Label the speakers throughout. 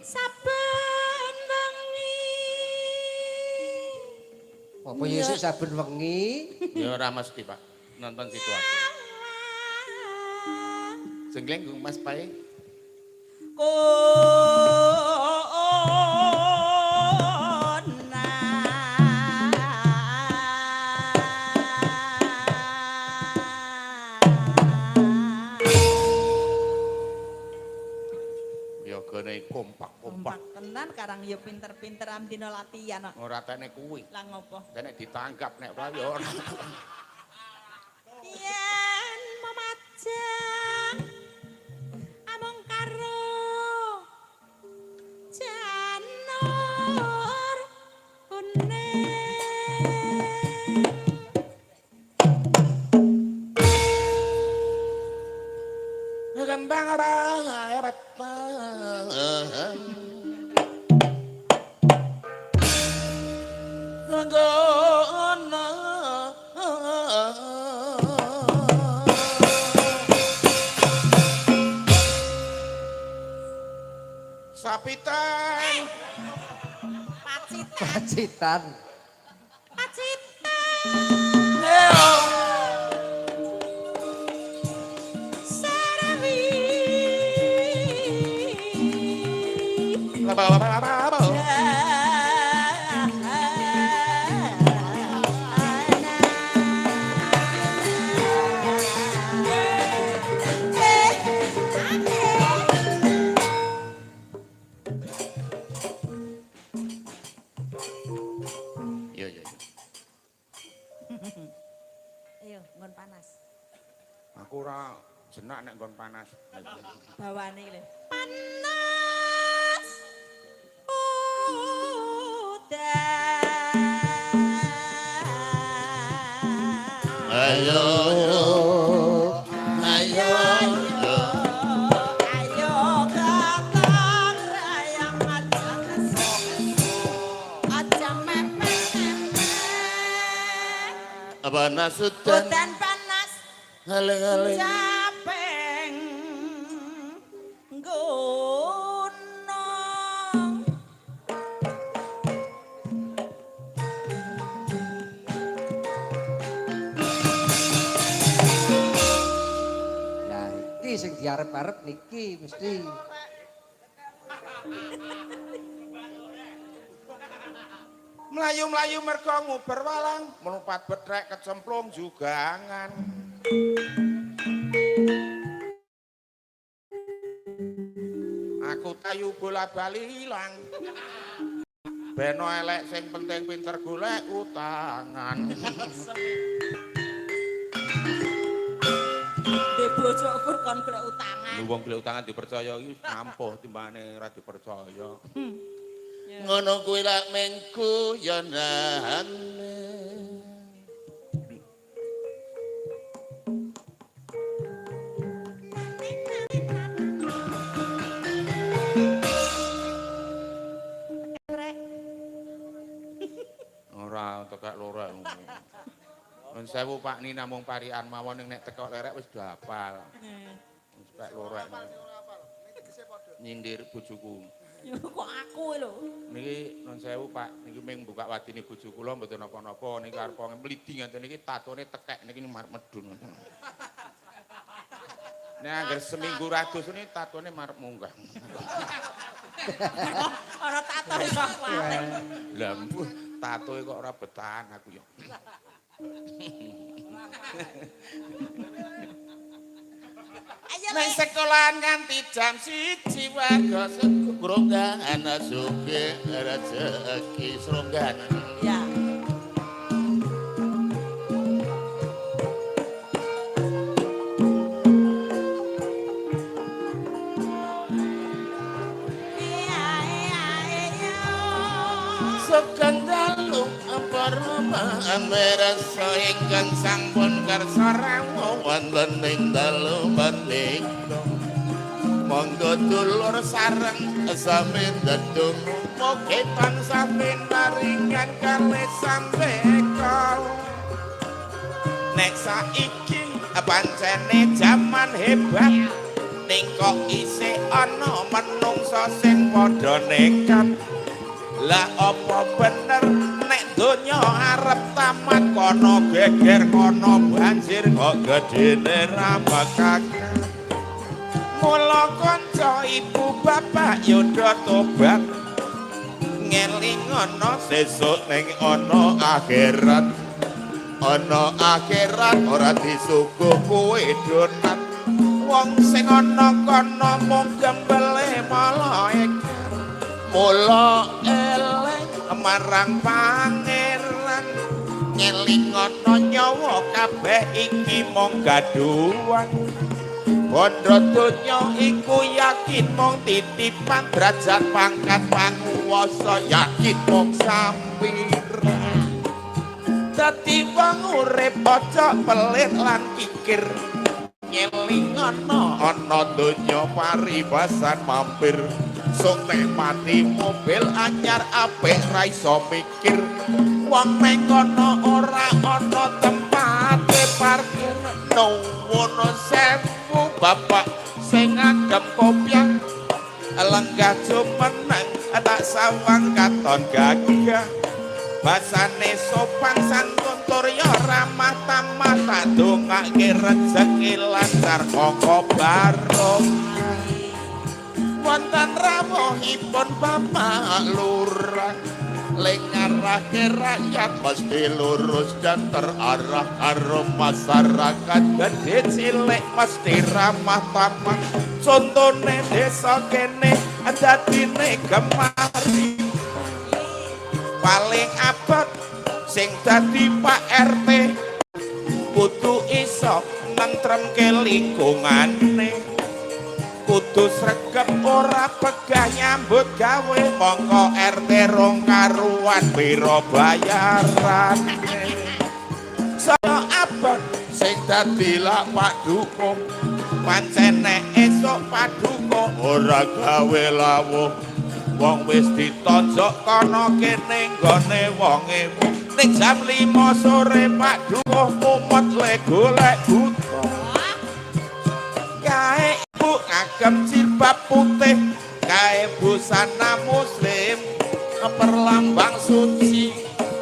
Speaker 1: saben wengi.
Speaker 2: Apa ya sik saben wengi?
Speaker 3: Ya ora mesti, Pak. Nonton situasi. Sengleng Mas Pae. Yogane kompak-kompak
Speaker 1: tenan karang ya pinter-pinter am dina latihan kok.
Speaker 3: ora tene kuwi.
Speaker 1: Lah ngopo?
Speaker 3: Tene ditangkap nek ora ya ora.
Speaker 1: Yen memajang amung karo janur kuning.
Speaker 3: Gembang apa? Sapitan.
Speaker 2: Pacitan.
Speaker 3: Iya, iya.
Speaker 1: Ayo, nggon panas.
Speaker 3: Aku ora jenak nek nggon panas.
Speaker 1: Bawane iki lho. Panas. Udan.
Speaker 3: Ayo, ayo, ayo.
Speaker 1: Ayo kakang rayang aja kesok. Aja mepet-mepet.
Speaker 3: Panas udan.
Speaker 1: Udan panas.
Speaker 3: Aling-aling.
Speaker 1: Capeng gunung.
Speaker 2: Nah, iki sing diarep-arep niki mesti.
Speaker 3: Melayu-melayu mergo nguber walang, melumpat betrek kecemplung jugangan. Aku tayu bola bali ilang. Beno elek sing penting pinter golek utangan.
Speaker 1: Dhe bojoku kon golek utangan.
Speaker 3: Wong golek utangan dipercaya iki ampuh timbangane ora dipercaya.
Speaker 1: Ya.
Speaker 3: Ngono kuwi lak mengku ya nane. Ora tekek lorek. Nun sewu Pak Ni namung parian mawon nek tekok lerek wis do hafal. Wis pek lorek. Nyindir bojoku.
Speaker 1: Ya kok aku lho.
Speaker 3: Niki nun sewu Pak, niki ming buka watine bojo kula mboten napa-napa niki arep mlidi ngaten niki tatone tekek niki marep medun. Nek angger seminggu ratus niki tatone marep munggah.
Speaker 1: Ora tato iso kuwate.
Speaker 3: Lah mbuh tatoe kok ora betahan aku ya. Nek sekolahan nganti jam 1 warga sekronggahan sugih rezeki sronggahan.
Speaker 1: Ya.
Speaker 3: Sekang dalu perumahan merasa ingkang sampun kersa rawuh wonten ing dalu banding. Monggo dulur sareng sami ndedung mugi tansah pinaringan kalih sambeka. Nek saiki pancene jaman hebat ning kok isih ana manungsa sing padha nekat. Lah apa bener nek donya arep tamat kono geger kono banjir kok gedene rambakake. Mula kanca ibu bapak yudha tobat ngeling ana sesuk ning ana akhirat. Ana akhirat ora disuguh kowe donat. Wong sing ana kono mung gembele malaikat. Mula eling marang pangeran ngeling ana nyawa kabeh iki mung gaduhan. Bondo donya iku yakin mung titipan derajat pangkat panguwasa yakin mung sampiran. Dadi wong urip aja pelit lan pikir ngeling ana donya paribasan mampir. Sok nek mati mobil anyar apik ra iso mikir. Wong ning kono ora ana tempate parkir. Nuwun sewu bapak sing ngagem kopiah lenggah jumeneng tak sawang katon gagah. Basane sopan santun tur ya ramah tamah tak dongake rezeki lancar koko barokah. Wonten rawuhipun bapak lurah lengarake rakyat mesti lurus dan terarah karo masyarakat. Gede cilik mesti ramah tamah contone desa kene dadine gemari. Paling abot sing dadi Pak RT kudu iso nentremke lingkungane. Kudu sregep ora pegah nyambut gawe mongko RT rong karuan pira bayarane. Saya abot sing dadi lak Pak Dukung pancen nek esuk Pak Dukung ora gawe lawuh. Wong wis ditonjok kono kene nggone wonge ning jam 5 sore Pak Dukung mumet le golek buta. Kae ibu ngagem jilbab putih kae busana muslim perlambang suci.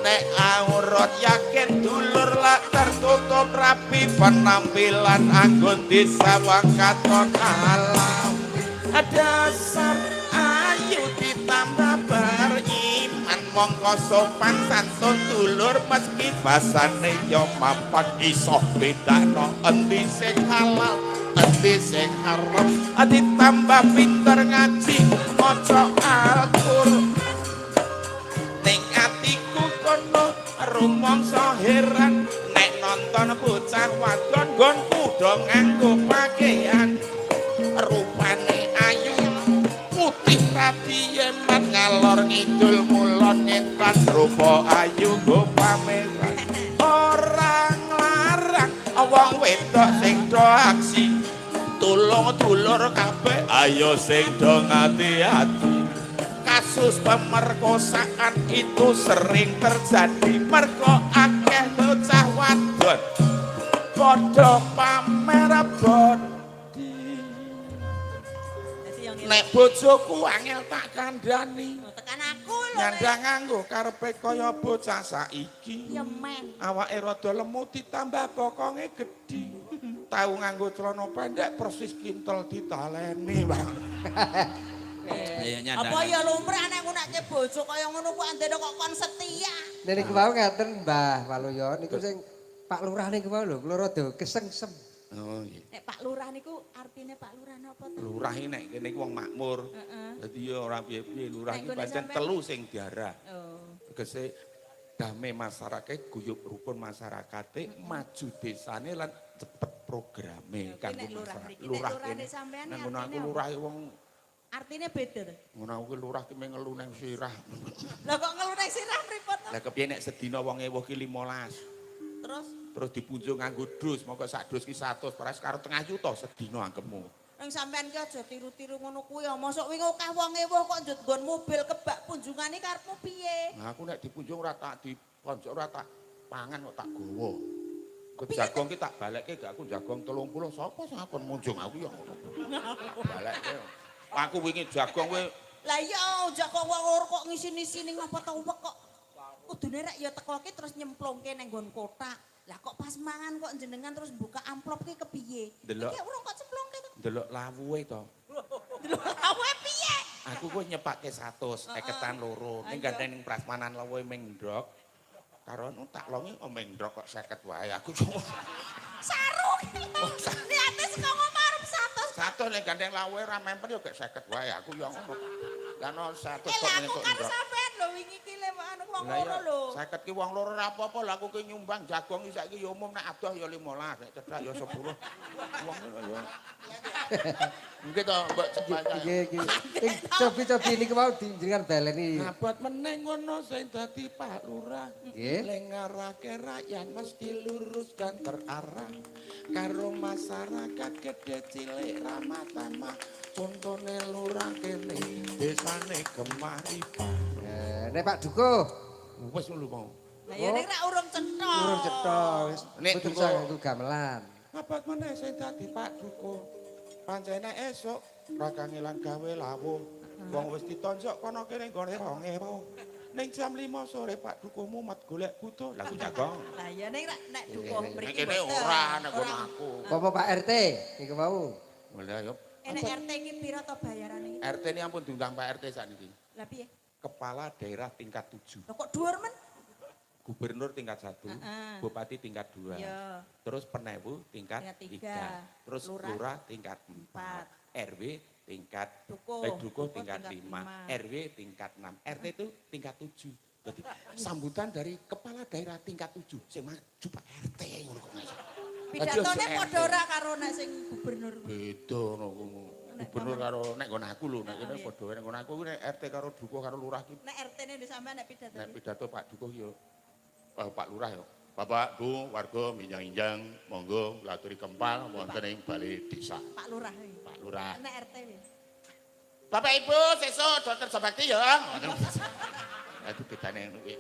Speaker 3: Nek aurat yakin dulur lak tertutup rapi penampilan anggun disawang katon alam. Dasar ayu ditambah beriman mongko sopan santun dulur meski basane yo mapan iso bedakno endi sing halal endi sing haram. Ditambah pinter ngaji maca Al-Qur'an ning atiku kono rumangsa heran nek nonton bocah wadon nggonku do nganggo pakaian rupane ayu putih radien ngalor ngidul mulon nyentan rupa ayu go pameran. Orang larang wong wedok sing do aksi tulung dulur kabeh ayo sing do ngati-ati. Kasus pemerkosaan itu sering terjadi mergo akeh bocah wadon padha pamer bodi. Nek bojoku angel tak kandhani.
Speaker 1: Tekan aku lho.
Speaker 3: Nyandang nganggo karepe kaya bocah saiki.
Speaker 1: Ya men.
Speaker 3: Awake rada lemu ditambah bokonge gedhi. Tahu nganggo celana pendek persis kintel ditaleni, Bang.
Speaker 1: Apa ya lumrah nek ngunake bojo kaya ngono ku andene kok kon setia.
Speaker 2: Niku mau ngaten Mbah Waluyo niku sing Pak Lurah niku mau lho kula rada kesengsem.
Speaker 3: Oh iya.
Speaker 1: Nek Pak Lurah niku artine Pak Lurah napa to?
Speaker 3: Lurah iki nek kene iki wong makmur. Dadi ya ora piye-piye lurah iki pancen telu sing diarah. Oh. Tegese damai masyarakat, guyub rukun masyarakate, maju desane lan cepet programe kanggo masyarakat. Lurah kene sampean ngono aku lurah wong
Speaker 1: artine beda to.
Speaker 3: Ngono aku lurah ki mengelu nang sirah.
Speaker 1: Lah kok ngelu nang sirah pripun to?
Speaker 3: Lah kepiye nek sedina wong ewuh ki 15. Terus dipunjung nganggo dus, mongko sak dus ki 100 peres karo tengah yuta sedina angkemmu.
Speaker 1: Ning sampean ki aja tiru-tiru ngono kuwi ya. Mosok wingi akeh wong ewuh kok njut nggon mobil kebak punjungane karepmu piye?
Speaker 3: Nah aku nek dipunjung ora tak diponjok ora tak pangan kok tak gowo. Ke jagong ki tak balekke gak aku jagong 30 sapa sing akon munjung aku ya ngono. Balekke. Aku wingi jagong kowe
Speaker 1: Lah iya jagong wong kok ngisi-isini ngapa tau wek kok. Kudune rek ya tekoke terus nyemplungke nang nggon kotak. Lah kok pas mangan kok jenengan terus buka amplop ki kepiye?
Speaker 3: Delok.
Speaker 1: Iki urung kok cemplungke to.
Speaker 3: ndelok lawuhe to.
Speaker 1: Delok awe piye?
Speaker 3: Aku kuwi nyepake 100, eketan loro. Ning gandeng ning prasmanan lawuhe ming ndrok. Karo anu tak longi kok ming ndrok kok 50 wae. Aku
Speaker 1: Sarung. Niate saka ngomarep 100.
Speaker 3: 100 ning gandeng lawuhe ra memper yo gek 50 wae. Aku yo ngono. Lah no 100 kok
Speaker 1: Lah aku
Speaker 3: nyentuk
Speaker 1: kan
Speaker 3: ndrok.
Speaker 1: sampean lho wingi ki le anu wong
Speaker 3: Lah
Speaker 1: loro lho.
Speaker 3: 50 ki wong loro ora apa-apa. Lah aku ki nyumbang jagung iki saiki yo umum nek adoh yo 15, nek cedhak yo 10. Wong ngono yo. Nggih to, Mbak Cepaka.
Speaker 2: Nggih, nggih. Cobi-cobi niku mau jenengan baleni.
Speaker 3: Abot meneng ngono sing dadi Pak Lurah.
Speaker 2: Nggih.
Speaker 3: Leng ngarahke rakyat mesti lurus dan terarah. Karo masyarakat gede cilik ramah tamah. Contone lurah kene desane Gemaripan.
Speaker 2: Nek Pak Duko,
Speaker 3: Wis lho mau.
Speaker 1: Lah ya nek ra urung cetha.
Speaker 2: urung cetha wis.
Speaker 3: Nek
Speaker 2: Mboten
Speaker 3: Duko.
Speaker 2: saged gamelan.
Speaker 3: Abot meneh sing dadi Pak Duko. Pancene esuk ra kangelan gawe lawuh. Wong wis ditonjok kono kene nggone 2000. Ning jam 5 sore Pak Duko mumet golek butuh. Lah ku jagong.
Speaker 1: Lah ya nek dukuh
Speaker 3: Nek
Speaker 1: mriki
Speaker 3: kene ora nek kono aku.
Speaker 2: Apa Pak RT niku mau?
Speaker 3: Lah yo.
Speaker 1: Enek RT iki pira to bayarane iki?
Speaker 3: RT ini ampun diundang Pak RT sakniki.
Speaker 1: Lah piye?
Speaker 3: Kepala daerah tingkat 7.
Speaker 1: Lah kok dhuwur men?
Speaker 3: Gubernur tingkat 1,
Speaker 1: Heeh.
Speaker 3: Bupati tingkat 2.
Speaker 1: Iya.
Speaker 3: Terus Penebu tingkat
Speaker 1: Tingkat
Speaker 3: 3. Terus Lurah tingkat 4. RW tingkat
Speaker 1: Dukuh
Speaker 3: tingkat 5.
Speaker 1: tingkat 5.
Speaker 3: RW tingkat 6. RT itu tingkat 7. Jadi sambutan dari kepala daerah tingkat 7 sing maju Pak RT ngono kok.
Speaker 1: Pidatone padha ora karo nek sing gubernur.
Speaker 3: Beda ngono. Gubernur karo nek nggon aku lho, nek kene padha wae nek nggon aku nek RT karo Dukuh karo Lurah ki
Speaker 1: Nek RT-ne di sampean nek pidato.
Speaker 3: nek pidato Pak Dukuh yo Pak Lurah yo. Bapak, Bu, warga minjang-injang, monggo laturi kempal wonten ing balai desa.
Speaker 1: Pak Lurah iki.
Speaker 3: Pak Lurah.
Speaker 1: Nek RT wis.
Speaker 3: Bapak Ibu, sesuk dokter Sabakti ya. Itu bedane ngono kuwi.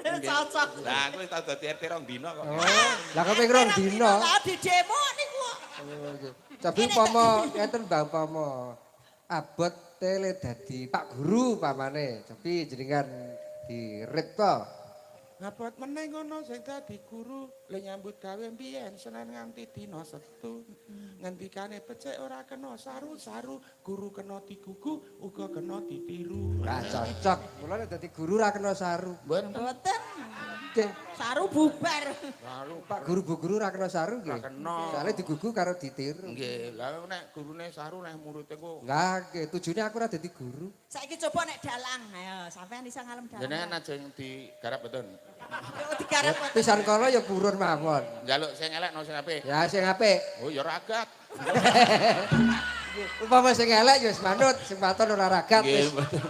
Speaker 1: Cocok.
Speaker 3: Lah aku tau dadi RT rong dina kok.
Speaker 2: Oh, lah kok ping rong dina.
Speaker 1: Lah di demo niku.
Speaker 2: Oh, nggih. Cobi umpama ngeten Mbak umpama abot tele dadi Pak Guru pamane. Cobi jenengan dirip to.
Speaker 3: Abot meneh ngono sing dadi guru le nyambut gawe mbiyen Senin nganti dina Setu. Ngendikane becik ora kena saru-saru, guru kena digugu, uga kena ditiru.
Speaker 2: Lah cocok. Mula nek dadi guru ra kena saru.
Speaker 1: Mboten.
Speaker 2: Nggih.
Speaker 1: Saru bubar.
Speaker 3: Lalu
Speaker 2: Pak guru bu guru ra kena saru
Speaker 3: ora
Speaker 2: nggih.
Speaker 3: kena.
Speaker 2: Soale digugu karo ditiru.
Speaker 3: Nggih, lah nek gurune saru nek muridé ku
Speaker 2: Lah nggih, tujune aku ora dadi guru.
Speaker 1: Saiki coba nek dalang. Ayo sampean iso ngalem dalang.
Speaker 3: jenengan ajeng digarap beton.
Speaker 1: Yo digarap.
Speaker 2: Pisan kala ya purun mawon.
Speaker 3: Njaluk sing elek no sing apik.
Speaker 2: Ya sing apik.
Speaker 3: Oh ya ragat.
Speaker 2: Upama sing elek ya wis manut, sing paton ora ragat
Speaker 3: Nggih,
Speaker 2: wis.
Speaker 3: betul.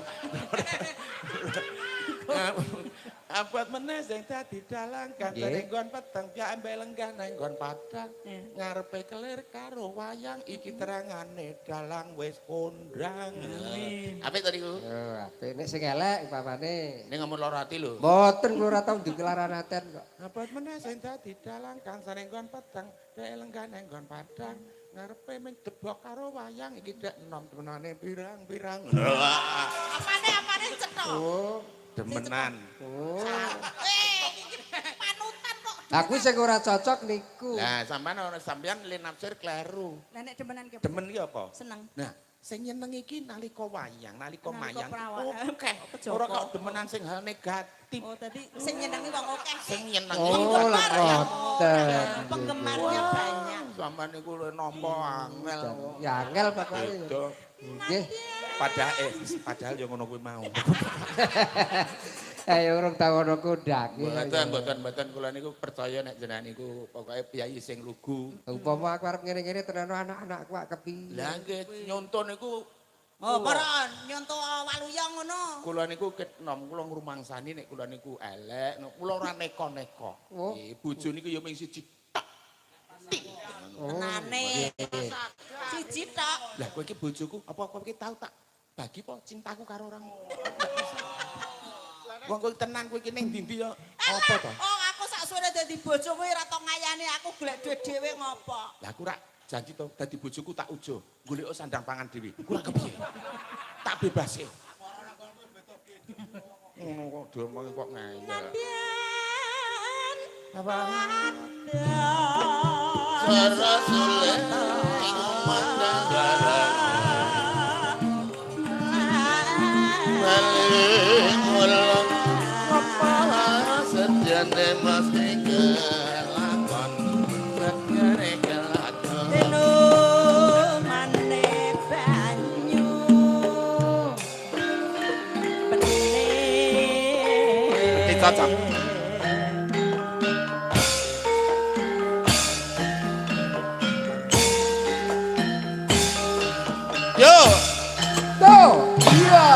Speaker 3: Abot meneh sing dadi dalang kan
Speaker 2: Nggih.
Speaker 3: nggon peteng ya ambe lenggah nang nggon padang.
Speaker 1: Eh.
Speaker 3: Ngarepe kelir karo wayang iki terangane dalang wis kondang. Apik to niku?
Speaker 2: Yo apik nek sing elek upamane.
Speaker 3: Ning ngomong lara ati lho.
Speaker 2: Mboten kula ora tau dikelaranaten kok.
Speaker 3: Abot meneh sing dadi dalang kang sane nggon peteng dek lenggah nang nggon padang. Ngarepe ming debok karo wayang iki dek enom temenane pirang-pirang.
Speaker 1: Apane cetha.
Speaker 2: Oh,
Speaker 3: Demenan.
Speaker 2: oh.
Speaker 1: Iki panutan kok.
Speaker 2: Aku sing ora cocok niku.
Speaker 3: Lah sampean le nafsir kleru.
Speaker 1: Lah nek demenan ki
Speaker 3: Demen ki apa?
Speaker 1: seneng.
Speaker 3: Nah, sing nyeneng iki nalika wayang, nalika
Speaker 1: Nalika
Speaker 3: mayang.
Speaker 1: perawan.
Speaker 3: Oke,
Speaker 1: Kejoko.
Speaker 3: ora kok demenan sing hal negatif.
Speaker 1: Oh tadi sing nyenengi wong akeh.
Speaker 3: Sing nyeneng
Speaker 2: Oh, lah ngoten.
Speaker 1: Penggemarnya banyak.
Speaker 3: sampean niku lho nampa angel.
Speaker 2: Ya angel pokoke.
Speaker 3: Beda.
Speaker 2: Nggih.
Speaker 3: Padahal ya ngono kuwi mau.
Speaker 2: Ayo urung tau ana kondak.
Speaker 3: Mboten kula niku percaya nek jenengan niku pokoke piyai sing lugu.
Speaker 2: Umpama aku arep ngene-ngene terano anak-anakku ak kepiye.
Speaker 3: Lah nggih nyonton niku
Speaker 1: Oh, para nyonto waluyang ngono.
Speaker 3: kula niku kenom kula ngrumangsani nek kula niku elek, kula ora neka-neka.
Speaker 2: Oh.
Speaker 3: Nggih, bojo niku ya mung siji tok.
Speaker 1: Tenane. Siji tok.
Speaker 3: Lah kowe iki bojoku apa kowe iki tau tak bagi po cintaku karo orang. Wong kowe tenan kowe iki ning ndi ya apa to?
Speaker 1: Oh, aku sak suwe dadi bojomu ora tau ngayani aku golek duit dhewe ngopo?
Speaker 3: Lah aku rak janji to dadi bojoku tak ujo. Golek sandang pangan dhewe. Kurang kepiye? Tak bebase. Ngono kok diomong kok ngayal.
Speaker 1: Sampeyan
Speaker 3: Apa?
Speaker 4: Sara sule ing mandangara Paling mulang apa sejane mesti kelakon Sekere kelakon
Speaker 1: Deno mane banyu bening
Speaker 3: Dicocok.
Speaker 4: Yo
Speaker 2: Tuh.
Speaker 4: iya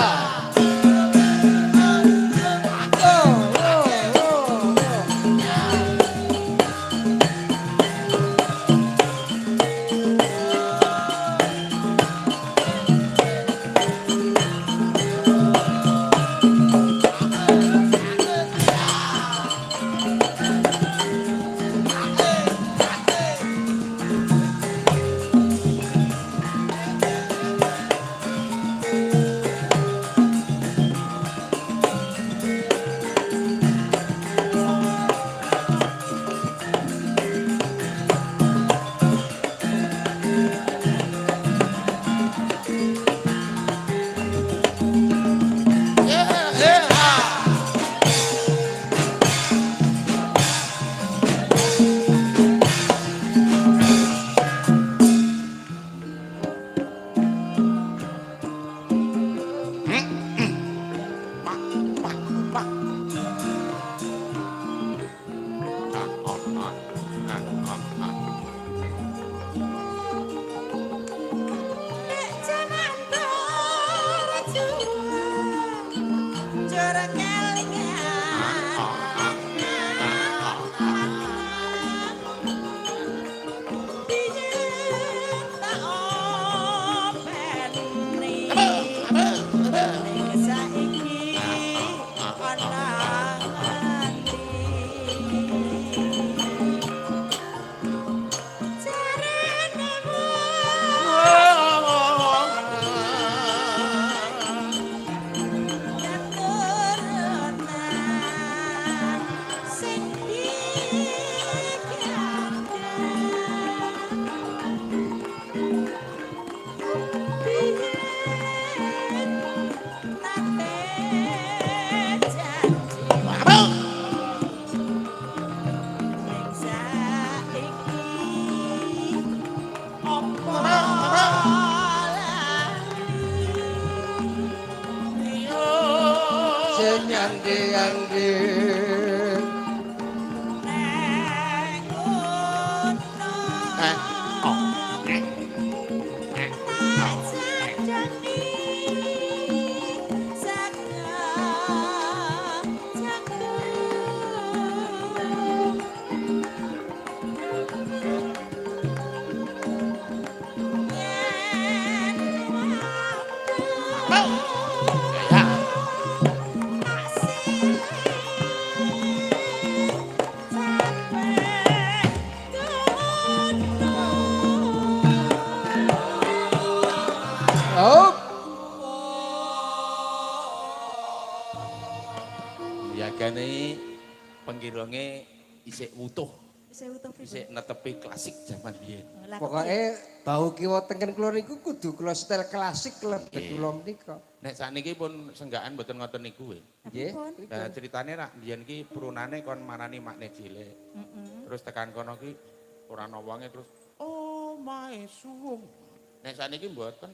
Speaker 2: Nyandi-nyandi Oh,
Speaker 3: Yagane penggironge isih utuh,
Speaker 1: Sewu to
Speaker 3: isih netepi klasik zaman biyen.
Speaker 2: pokoknya bau kiwa tengen kula niku kudu kula setel klasik lebet
Speaker 3: Iya.
Speaker 2: kula menika.
Speaker 3: Nek sakniki pun senggaan mboten ngoten niku.
Speaker 2: Nggih.
Speaker 3: Lah ceritane rak biyen ki prunane kon marani makne cilik. Terus tekan kono ki ora ana wonge terus oh my suwung. Nek sakniki mboten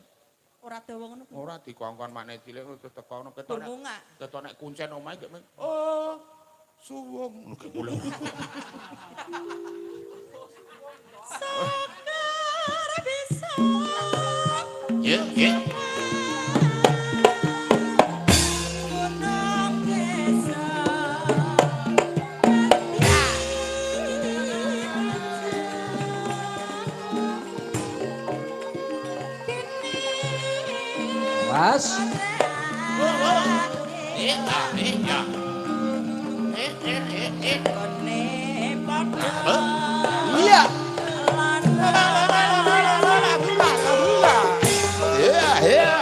Speaker 1: Ora dawa ngono.
Speaker 3: ora dikongkon makne cilik terus teko ono ketok nek
Speaker 1: Bungak.
Speaker 3: ketok nek kuncen omahe gek men. Oh suwung ngono ki mulai.
Speaker 1: Sekar bisa
Speaker 4: ya ya
Speaker 1: gunung desa.
Speaker 2: Mas,
Speaker 4: ya ya
Speaker 1: Kone
Speaker 3: Iya.
Speaker 4: Iya, iya.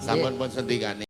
Speaker 4: Sampun pun sendikane.